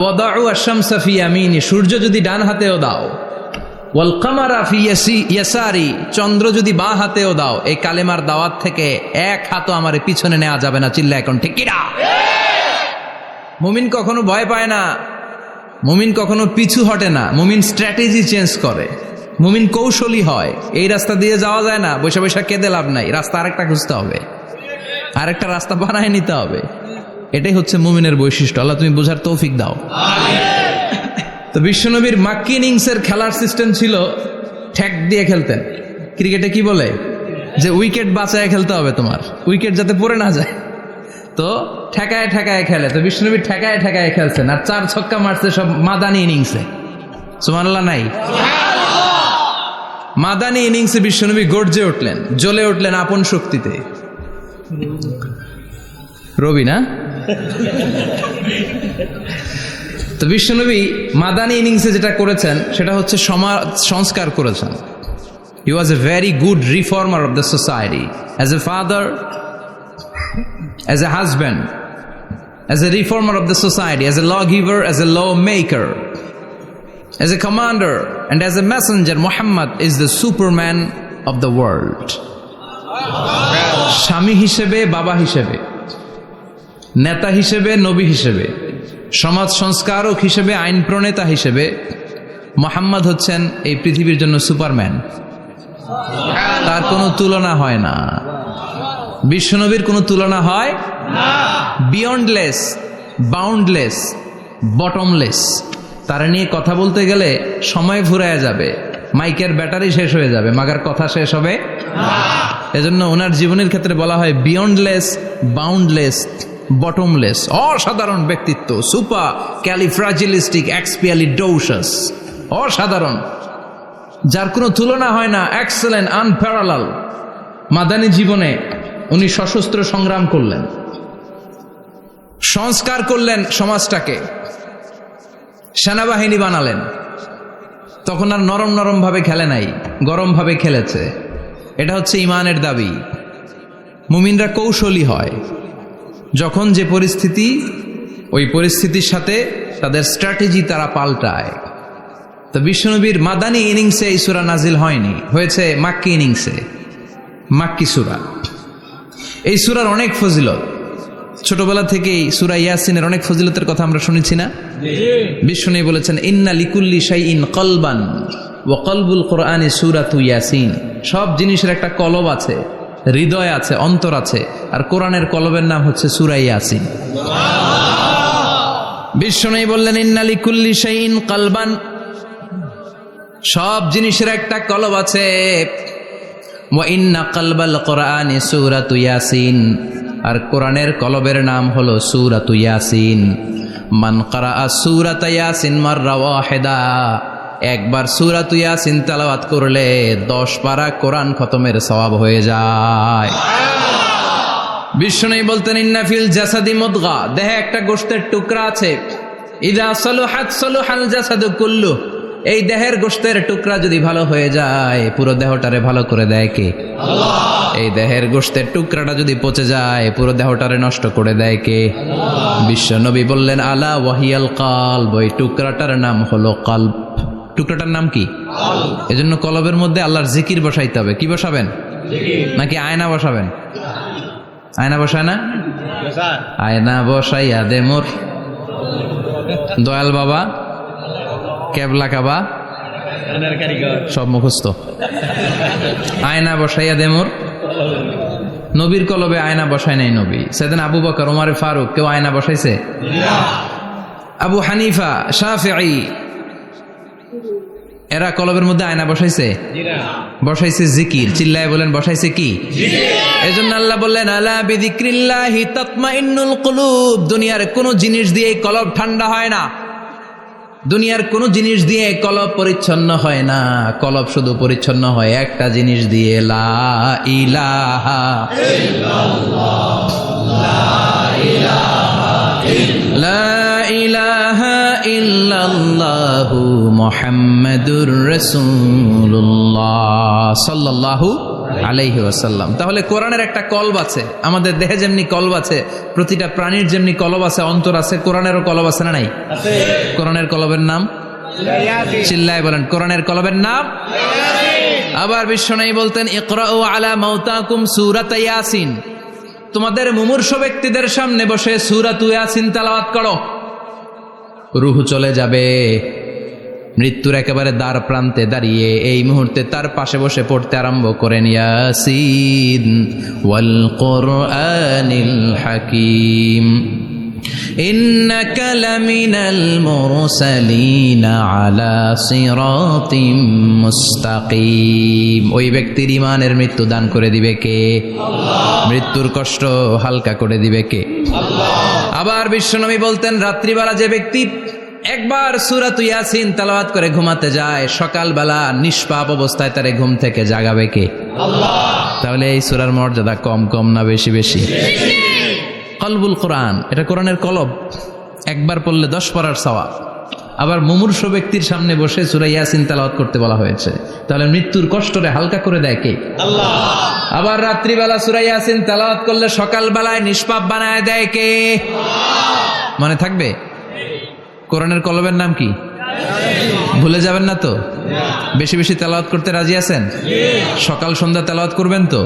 ওয়াদাউ আশ-শামসা ফি Yemeni, সূর্য যদি ডান হাতেও দাও, ওয়াল কামারা ফি ইয়াসারি, চন্দ্র যদি বাঁ হাতেও দাও, এই কালেমার দাওয়াত থেকে এক হাতও আমার পিছনে নেওয়া যাবে না। চিল্লা এখন ঠিক কিনা? মুমিন কখনো ভয় পায় না, মুমিন কখনো পিছু হটে না, মুমিন স্ট্র্যাটেজি চেঞ্জ করে, মুমিন কৌশলী হয়। এই রাস্তা দিয়ে যাওয়া যায় না, বৈশা বৈশা কেঁদে লাভ নাই, রাস্তা আরেকটা খুঁজতে হবে, আরেকটা রাস্তা বানায় নিতে হবে। এটাই হচ্ছে মুমিনের বৈশিষ্ট্য। আল্লাহ তুমি বোঝার তৌফিক দাও। তো বিশ্বনবীর মাক্কি ইনিংসের খেলার সিস্টেম ছিল ঠ্যাক দিয়ে খেলতেন। ক্রিকেটে কি বলে যে উইকেট বাঁচায় খেলতে হবে, তোমার উইকেট যাতে পড়ে না যায়, তো ঠেকায় ঠেকায় খেলে। তো বিশ্বনবী ঠেকায় ঠেকায় খেলছেন, আর 4 ছক্কা মারছে সব মাদানি ইনিংসে। সুবহানাল্লাহ নাই? মাদানি ইনিংসে বিশ্বনবী গর্জে উঠলেন, জ্বলে উঠলেন আপন শক্তিতে। রবি না? তো বিশ্বনবী মাদানি ইনিংসে যেটা করেছেন সেটা হচ্ছে সমাজ সংস্কার করেছেন। He was a very good reformer of the society, as a father, as a husband, as a reformer of the society, as a lawgiver, as a lawmaker, as a commander, and as a messenger. Muhammad is the Superman of the world. স্বামী হিসেবে, বাবা হিসেবে, নেতা হিসেবে, নবী হিসেবে, সমাজ সংস্কারক হিসেবে, আইন প্রণেতা হিসেবে মুহাম্মদ হচ্ছেন এই পৃথিবীর জন্য সুপারম্যান। তার কোনো তুলনা হয় না, বিশ্বনবীর কোনো তুলনা হয় না। Beyondless, boundless, bottomless. তারা নিয়ে কথা বলতে গেলে সময় ফুরায় যাবে, মাইকের ব্যাটারি শেষ হয়ে যাবে, মাগার কথা শেষ হবে না। এজন্য ওনার জীবনের ক্ষেত্রে বলা হয় বিয়ন্ডলেস, বাউন্ডলেস, বটমলেস। অসাধারণ ব্যক্তিত্ব, সুপার ক্যালিফ্রাজিলিস্টিক এক্সপিয়ালিডোসাস, অসাধারণ, যার কোনো তুলনা হয় না, এক্সেলেন্ট, আনপ্যারালাল। মাদানী জীবনে উনি সশস্ত্র সংগ্রাম করলেন, সংস্কার করলেন সমাজটাকে, সেনাবাহিনী বানালেন। তখন আর নরম নরম ভাবে খেলে নাই, গরম ভাবে খেলেছে। এটা হচ্ছে ইমানের দাবি। মুমিনরা কৌশলী হয়, যখন যে পরিস্থিতি, ওই পরিস্থিতির সাথে তাদের স্ট্র্যাটেজি তারা পাল্টায়। তো বিশ্বনবীর মাদানী ইনিংসে এই সূরা নাজিল হয়নি, হয়েছে মাক্কি ইনিংসে, মাক্কি সূরা। এই সূরার অনেক ফজিলত, ছোটবেলা থেকেই সূরা ইয়াসিনের অনেক ফজিলতের কথা আমরা শুনেছি না? বিশ্বনবী বলেছেন ইন্না লিকুল্লি শাইইন কলবান ওয়া কলবুল কোরআনি সূরাতু ইয়াসিন। সব জিনিসের একটা কলব আছে, হৃদয় আছে, অন্তর আছে, আর কোরআনের কলবের নাম হচ্ছে সূরা ইয়াসিন। বিশ্বনবী বললেন ইন্না লিকুল্লি শাইইন কলবান, সব জিনিসের একটা কলব আছে। ওয়া ইন্না কলবাল কোরআনি সূরাতু ইয়াসিন, আর কোরআনের কলবের নাম হলো সূরাতু ইয়াসিন। মান ক্বারাআ সূরাতা ইয়াসিন মাররা ওয়াহিদা, একবার সূরাতু ইয়াসিন তেলাওয়াত করলে 10 পারা কোরআন খতমের সওয়াব হয়ে যায়। বিশ্বনবী বলতেন ইন্না ফিল জাসাদি মুদগা, দেহে একটা গোশতের টুকরা আছে, ইযা সালুহাত সালুহাল জাসাদু কুল্লু, এই দেহের গোশতের টুকরা যদি ভালো হয়ে যায়, পুরো দেহটারে ভালো করে দেয় কে? আল্লাহ। এই দেহের গোশতের টুকরাটা যদি পচে যায়, পুরো দেহটারে নষ্ট করে দেয় কে? আল্লাহ। বিশ্বনবী বললেন আলা ওয়াহিয়াল কলব, ওই টুকরাটার নাম হলো কলব। টুকরাটার নাম কি? কলব। এজন্য কলবের মধ্যে আল্লাহর জিকির বসাইতে হবে। কি বসাবেন? জিকির। নাকি আয়না বসাবেন? আয়না বসায় না? আয়না বসাইয়া দে মোর দয়াল বাবা, কেবলা কাবা, সব মুখস্থ। আয়না বসাইয়া দে মোর, নবীর কলবে আয়না বসায় নাই নবী। সেদিন আবু বকর, ওমর ফারুক, কেউ আয়না বসাইছে? আবু হানিফা, শাফিঈ, এরা কলবের মধ্যে আয়না বসাইছে? বসাইছে জিকির। চিল্লায় বলেন বসাইছে কি? এজন্য আল্লাহ বললেন আলা বিযিক্রিল্লাহি তাতমাইন্নুল কুলুব। দুনিয়ার কোন জিনিস দিয়ে কলব ঠান্ডা হয় না, দুনিয়ার কোন জিনিস দিয়ে কলব পরিচ্ছন্ন হয় না। কলব শুধু পরিচ্ছন্ন হয় একটা জিনিস দিয়ে, লা ইলাহা ইল্লাল্লাহ, লা ইলাহা ইল্লাল্লাহ, লা ইলাহা ইল্লাল্লাহু মুহাম্মাদুর রাসূলুল্লাহ সাল্লাল্লাহু আলাইহি ওয়াসাল্লাম। তাহলে কোরআনের একটা কলব আছে, আমাদের দেহে যেমনি কলব আছে, প্রতিটা প্রাণীর যেমনি কলব আছে, অন্তর আছে, কোরআনেরও কলব আছে না নাই? কোরআনের কলবের নাম চিল্লায় বলেন, কোরআনের কলবের নাম। আবার বিশ্বনবী বলতেন ইকরাউ আলা মাউতাকুম সূরাত ইয়াসিন, তোমাদের মুমূর্ষু ব্যক্তিদের সামনে বসে সূরাত ইয়াসিন তেলাওয়াত করো। রূহ চলে যাবে, মৃত্যুর একেবারে দ্বার প্রান্তে দাঁড়িয়ে এই মুহূর্তে তার পাশে বসে পড়তে আরম্ভ করেন ইয়াসিন ওয়াল কুরআনিল হাকীম ইন্নাকা লামিনাল মুরসালিনা আলা সিরাতিম মুস্তাকিম। ওই ব্যক্তির ঈমানের মৃত্যু দান করে দিবে কে? আল্লাহ। মৃত্যুর কষ্ট হালকা করে দিবে কে? আল্লাহ। আবার বিশ্বনবী বলতেন রাত্রিবেলা যে ব্যক্তি একবার সূরাত ইয়াসিন তেলাওয়াত করে ঘুমাতে যায়, সকালবেলা নিষ্পাপ অবস্থায় তারে ঘুম থেকে জাগাবে কে? আল্লাহ। তাহলে এই সূরার মর্যাদা কম কম না বেশি বেশি? কলবুল কোরআন, এটা কোরআনের কলব, একবার পড়লে 10 পড়ার সওয়াব। আবার মুমূর্ষু ব্যক্তির সামনে বসে সূরা ইয়াসিন তেলাওয়াত করতে বলা হয়েছে, তাহলে মৃত্যুর কষ্টরে হালকা করে দেয় কে? আল্লাহ। আবার রাত্রিবেলা সূরা ইয়াসিন তেলাওয়াত করলে সকালবেলায় নিষ্পাপ বানায় দেয় কে? আল্লাহ। মনে থাকবে? কোরআনের কলবের নাম কি? ভুলে যাবেন না তো? বেশি বেশি তেলাওয়াত করতে রাজি আছেন? সকাল সন্ধ্যা তেলাওয়াত করবেন তো?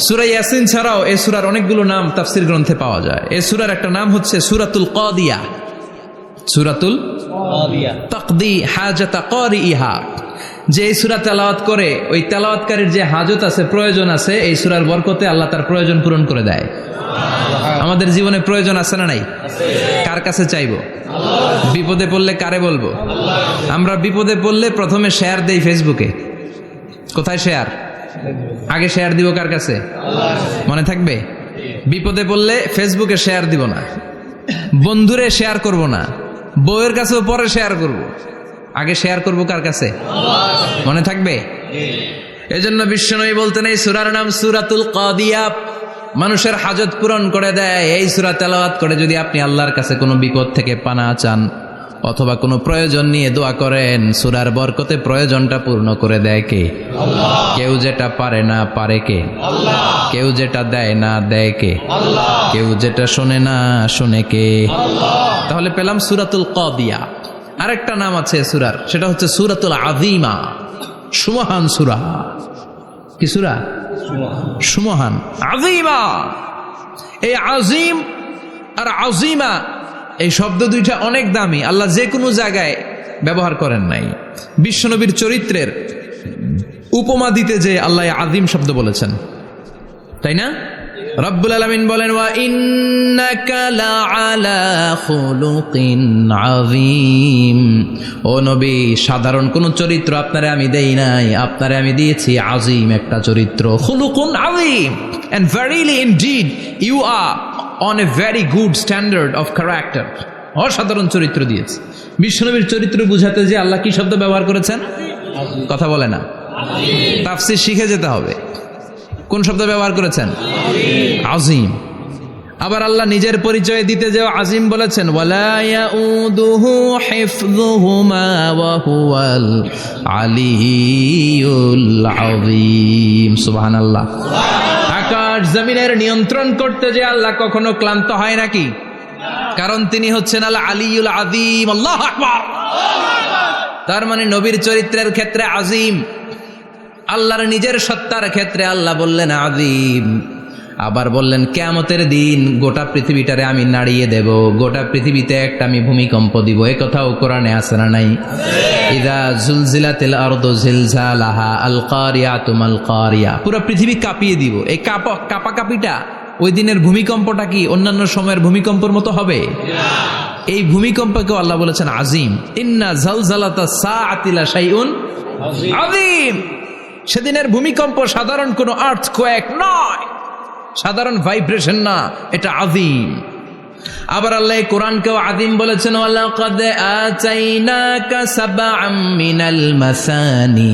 সূরা ইয়াসিন ছাড়াও এই সূরার অনেকগুলো নাম তাফসীর গ্রন্থে পাওয়া যায়। এই সূরার একটা নাম হচ্ছে সূরাতুল কাদিয়া। সূরাতুল কাদিয়া তাকদি হাজাতা কারিইহা। যে এই সূরা তেলাওয়াত করে ওই তেলাওয়াতকারীর যে হাজত আছে, প্রয়োজন আছে, এই সূরার বরকতে আল্লাহ তার প্রয়োজন পূরণ করে দেয়। আমাদের জীবনে প্রয়োজন আছে না নাই? কার কাছে চাইবো? বিপদে পড়লে কারে বলবো? আমরা বিপদে পড়লে প্রথমে শেয়ার দেই ফেসবুকে। কোথায় শেয়ার? আগে শেয়ার দিব কার কাছে? মনে থাকবে? বিপদে পড়লে ফেসবুকে শেয়ার দিব না, বন্ধুরে শেয়ার করব না, বউয়ের কাছেও পরে শেয়ার করব, আগে শেয়ার করব কার কাছে? মনে থাকবে? এজন্য বিশ্বনবী বলতেন এই সূরার নাম সূরাতুল কাদিয়া, মানুষের হাজত পূরণ করে দেয়। এই সূরা তেলাওয়াত করে যদি আপনি আল্লাহর কাছে কোনো বিপদ থেকে পানা চান অথবা কোনো প্রয়োজন নিয়ে দোয়া করেন, সূরার বরকতে প্রয়োজনটা পূর্ণ করে দেয় কে? আল্লাহ। কেউ যেটা পারে না পারে কে? আল্লাহ। কেউ যেটা দেয় না দেয় কে? আল্লাহ। কেউ যেটা শোনে না শোনে কে? আল্লাহ। তাহলে পেলাম সূরাতুল কাদিয়া। আরেকটা নাম আছে সূরার, সেটা হচ্ছে সূরাতুল আযীমা, সুমহান সূরা। কি সূরা? সুমহান, আযীমা। এই আযীম আর আযীমা এই শব্দ দুইটা অনেক দামি, আল্লাহ যে কোনো জায়গায় ব্যবহার করেন নাই। বিশ্বনবীর চরিত্রের উপমা দিতে যে আল্লাহ আযীম শব্দ বলেছেন, তাই না? রব্বুল আলামিন বলেন ওয়া ইন্নাকা লাআলা খুলুকিন আযীম। ও নবী, সাধারণ কোন চরিত্র আপনারে আমি দেই নাই, আপনারে আমি দিয়েছি আযীম একটা চরিত্র, খুলুকুন আযীম। And verily indeed you are on a very good standard of character. অসাধারণ চরিত্র দিয়েছে। বিশ্বনবীর চরিত্র বুঝাতে যে আল্লাহ কি শব্দ ব্যবহার করেছেন? কথা বলে না, তাফসীর শিখে যেতে হবে। কোন শব্দ ব্যবহার করেছেন? আযীম। আবার আল্লাহ নিজের পরিচয় দিতে যে আযীম বলেছেন, ওয়ালা ইয়াউদুহু হিফযুহুমা ওয়া হুয়াল আলিয়্যুল আযীম। সুবহানাল্লাহ। আকাশ জমিনের নিয়ন্ত্রণ করতে যে আল্লাহ কখনো ক্লান্ত হয় নাকি? কারণ তিনি হচ্ছেন আল আলিয়্যুল আযীম। আল্লাহু আকবার। তার মানে নবীর চরিত্রের ক্ষেত্রে আযীম, আল্লাহর নিজের সত্তার ক্ষেত্রে আল্লাহ বললেন আযীম। আবার বললেন কিয়ামতের দিন গোটা পৃথিবীটারে আমি নাড়িয়ে দেব, গোটা পৃথিবীতে একটা আমি ভূমিকম্প দিব। এই কথাও কোরআনে আছে না নাই? ইযা জুলজিলাতিল আরদু জিলজালাহা আল কারিয়াতু মাল কারিয়া। পুরো পৃথিবী কাঁপিয়ে দিব। এই কাঁপাকাঁপিটা ওই দিনের ভূমিকম্পটা কি অন্যান্য সময়ের ভূমিকম্পের মতো হবে? এই ভূমিকম্পকে আল্লাহ বলেছেন আযীম। ইন্না জালজালাতাস সাআতি লা শাইউন আযীম। সেদিনের ভূমিকম্প সাধারণ কোনো আর্থকোয়েক নয়, সাধারণ ভাইব্রেশন না, এটা আযীম। আবার আল্লাহ এই কোরআনকেও আযীম বলেছেন, ওয়ালাকাদ আতাইনাকা সাবআম মিনাল মাসানি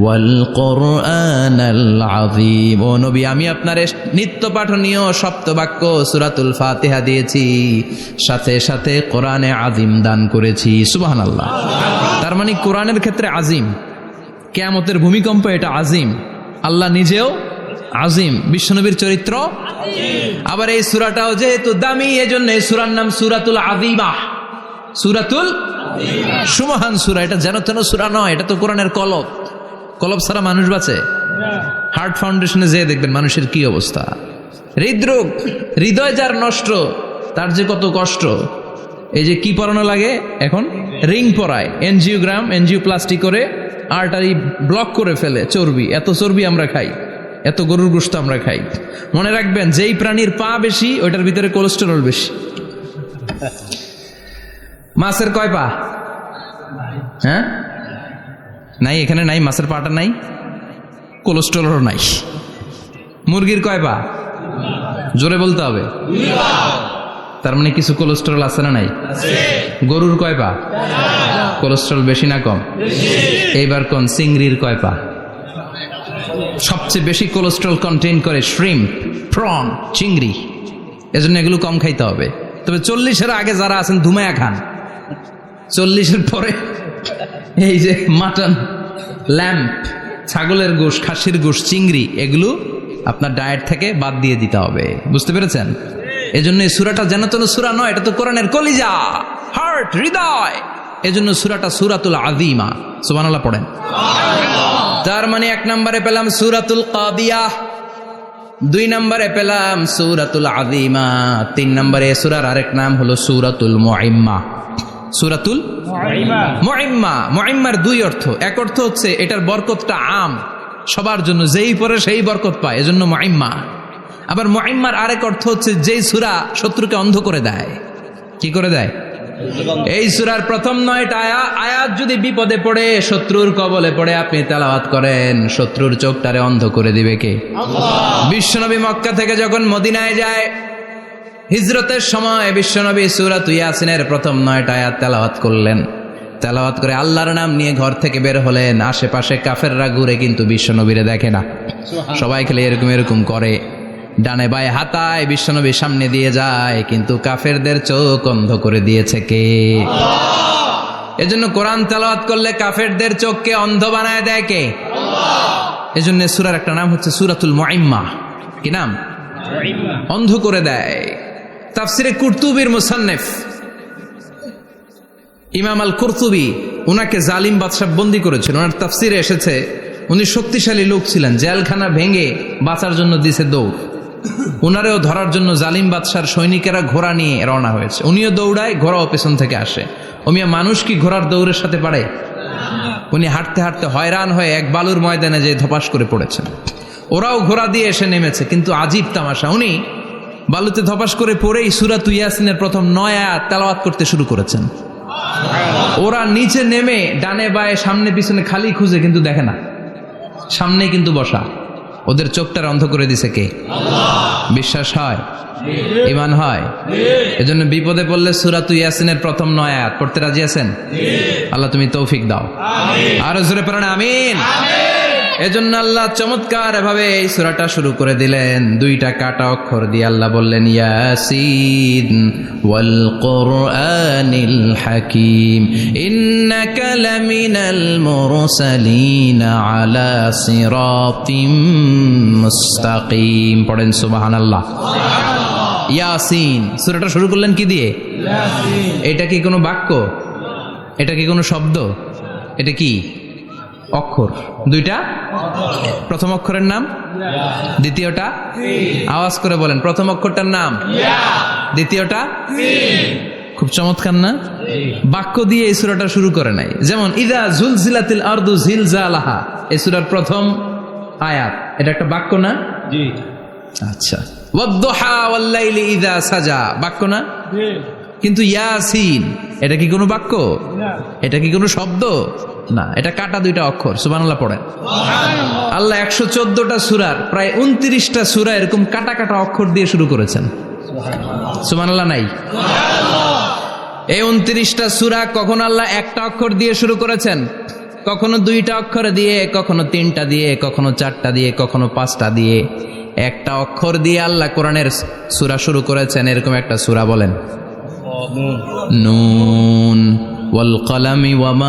ওয়াল কুরআনাল আযীম। ও নবী, আমি আপনার নিত্য পাঠনীয় সপ্তবাক্য সূরাতুল ফাতিহা দিয়েছি, সাথে সাথে কোরআনে আযীম দান করেছি। সুবহানাল্লাহ। তার মানে কোরআনের ক্ষেত্রে আযীম, কিয়ামতের ভূমিকম্প এটা আযীম, আল্লাহ নিজেও আযীম, বিশ্বনবীর চরিত্র। আবার এই সূরাটাও যেহেতু দামি, এজন্য এই সূরার নাম সূরাতুল আযীমা, সূরাতুল সুমহান সূরা। এটা যেন তেন সূরা নয়, এটা তো কোরআনের কলব। কলব ছাড়া মানুষ বাঁচে? হার্ট ফাউন্ডেশনে যেয়ে দেখবেন মানুষের কি অবস্থা। হৃদরোগ, হৃদয় যার নষ্ট, তার যে কত কষ্ট। এই যে কি পরানো লাগে এখন, রিং পরায়, এনজিওগ্রাম, এনজিওপ্লাস্টি করে আর্টারি ব্লক করে ফেলে। চর্বি, এত চর্বি আমরা খাই, এত গরুর গোশত আমরা খাই। মনে রাখবেন, যেই প্রাণীর পা বেশি ওইটার ভিতরে কোলেস্টেরল বেশি। মাছের কয় পা? হ্যাঁ, নাই, এখানে নাই, মাছের পাটা নাই, কোলেস্টেরলও নাই। মুরগির কয় পা? জোরে বলতে হবে। তার মানে কিছু কোলেস্টেরল আছে না নাই? গরুর কয় পা? কোলেস্টেরল বেশি না কম? এইবার কোন চিংড়ির কয় পা? সবচেয়ে বেশি কোলেস্টেরল কন্টেইন করে শ্রিম্প, প্রন, চিংড়ি। এজন্য এগুলো কম খাইতে হবে। তবে 40-এর আগে যারা আছেন ধুমায়া খান, 40-এর পরে এই যে মাটন, ল্যাম্প, ছাগলের গোশ, খাসির গোশ, চিংড়ি, এগুলো আপনার ডায়েট থেকে বাদ দিয়ে দিতে হবে। বুঝতে পেরেছেন? এজন্য এই সূরাটা যেন তেন সূরা নয়, এটা তো কোরআনের কলিজা, হার্ট, হৃদয়। এজন্য সূরাটা সূরাতুল আযীমা। সুবহানাল্লাহ পড়েন। তার মানে 1 নম্বরে পেলাম সূরাতুল কাদিয়াহ, 2 নম্বরে পেলাম সূরাতুল আযীমা, 3 নম্বরে সূরার আরেক নাম হলো সূরাতুল মুইম্মা। সূরাতুল মুইম্মা। মুইম্মার 2 অর্থ। এক অর্থ হচ্ছে এটার বরকতটা আম, সবার জন্য, যেই পড়ে সেই বরকত পায়, এজন্য মুইম্মা। আবার মুইম্মার আরেক অর্থ হচ্ছে যেই সূরা শত্রুকে অন্ধ করে দেয়। কি করে দেয়? এই সূরার প্রথম 9টা আয়াত যদি বিপদে পড়ে, শত্রুর কবলে পড়ে আপনি তেলাওয়াত করেন, শত্রুর চোখটারে অন্ধ করে দিবে কে? আল্লাহ। বিশ্বনবী মক্কা থেকে যখন মদিনায় যায়, হিজরতের সময় বিশ্বনবী সূরাত ইয়াসিনের প্রথম 9টা আয়াত তেলাওয়াত করলেন। তেলাওয়াত করে আল্লাহর নাম নিয়ে ঘর থেকে বের হলেন। আশেপাশে কাফেররা ঘুরে কিন্তু বিশ্বনবীরে দেখে না, সবাই খেলে এরকম এরকম করে, ডানে বায়ে হাতায়, বিশ্বনবী সামনে দিয়ে যায়, কিন্তু কাফেরদের চোখ অন্ধ করে দিয়েছে কে? আল্লাহ। এজন্য কোরআন তেলাওয়াত করলে কাফেরদের চোখকে অন্ধ বানায় দেয় কে? আল্লাহ। এজন্য সূরার একটা নাম হচ্ছে সূরাতুল মুইম্মা। কি নাম? অন্ধ করে দেয়। তাফসিরে কুরতুবির মুসান্নিফ ইমাম আল কুরতুবি, উনাকে জালিম বাদশা বন্দী করেছিল। ওনার তাফসিরে এসেছে উনি শক্তিশালী লোক ছিলেন, জেলখানা ভেঙে বাঁচার জন্য দিছে দৌড়। উনারেও ধরার জন্য জালিম বাদশার সৈনিকেরা ঘোড়া নিয়ে রওনা হয়েছে। উনিও দৌড়ায়, ঘোড়াও পেছন থেকে আসে। ওমিয়া মানুষ কি ঘোড়ার দৌড়ের সাথে পারে? উনি হাঁটতে হাঁটতে হয়রান হয়ে এক বালুর ময়দানে যে ধপাস করে পড়েছেন। ওরাও ঘোড়া দিয়ে এসে নেমেছে, কিন্তু আজীব তামাশা, উনি বালুতে ধপাস করে পড়েই সূরাত ইয়াসিনের প্রথম 9 আয়াত তেলাওয়াত করতে শুরু করেছেন। ওরা নিচে নেমে ডানে বায়ে সামনে পিছনে খালি খুঁজে, কিন্তু দেখে না, সামনে কিন্তু বসা। ওদের চোখটার অন্ধ করে দিছে কে? আল্লাহ। বিশ্বাস হয়? ঈমান হয়? এজন্য বিপদে পড়লে সূরাত ইয়াসিনের প্রথম 9 আয়াত পড়তে রাজি আছেন? আল্লাহ তুমি তৌফিক দাও। আমিন। আর জোরে পড়েন আমিন। এজন্য আল্লাহ চমৎকার ভাবে এই সূরাটা শুরু করে দিলেন। 2টা কাটা অক্ষর দিয়ে আল্লাহ বললেন ইয়াসিন ওয়াল কুরআনিল হাকীম ইন্নাকা লামিনাল মুরসালিন আলা সিরাতিম মুস্তাকিম। পড়েন সুবহানাল্লাহ। ইয়াসিন। সূরাটা শুরু করলেন কি দিয়ে? ইয়াসিন। এটা কি কোনো বাক্য? এটা কি কোনো শব্দ? এটা কি অক্ষর? 2টা। প্রথম অক্ষরের নাম, দ্বিতীয়টা আওয়াজ করে বলেন, প্রথম অক্ষরটার নাম, দ্বিতীয়টা। খুব চমৎকার না? বাক্য দিয়ে এই সূরাটা শুরু করে নাই। যেমন ইযা জুলজিলাতিল আরদু জিলজালাহা, এই সূরার প্রথম আয়াত, এটা একটা বাক্য না? জি। আচ্ছা। ওয়াদ-দুহা ওয়াল-লাইলি ইযা সাজা, বাক্য না? জি। কিন্তু ইয়াসিন, এটা কি কোনো বাক্য? না। এটা কি কোনো শব্দ? না, এটা কাটা 2টা অক্ষর। সুবহানাল্লাহ পড়েন। আল্লাহ 114টা সূরার প্রায় 29টা সূরা এরকম কাটা কাটা অক্ষর দিয়ে শুরু করেছেন। সুবহানাল্লাহ নাই? এই 29টা সূরা কখনো আল্লাহ একটা অক্ষর দিয়ে শুরু করেছেন, কখনো 2টা অক্ষর দিয়ে, কখনো 3টা দিয়ে, কখনো 4টা দিয়ে, কখনো 5টা দিয়ে। একটা অক্ষর দিয়ে আল্লাহ কোরআনের সূরা শুরু করেছেন, এরকম একটা সূরা বলেন। নুন ওয়াল কলামি ওয়া মা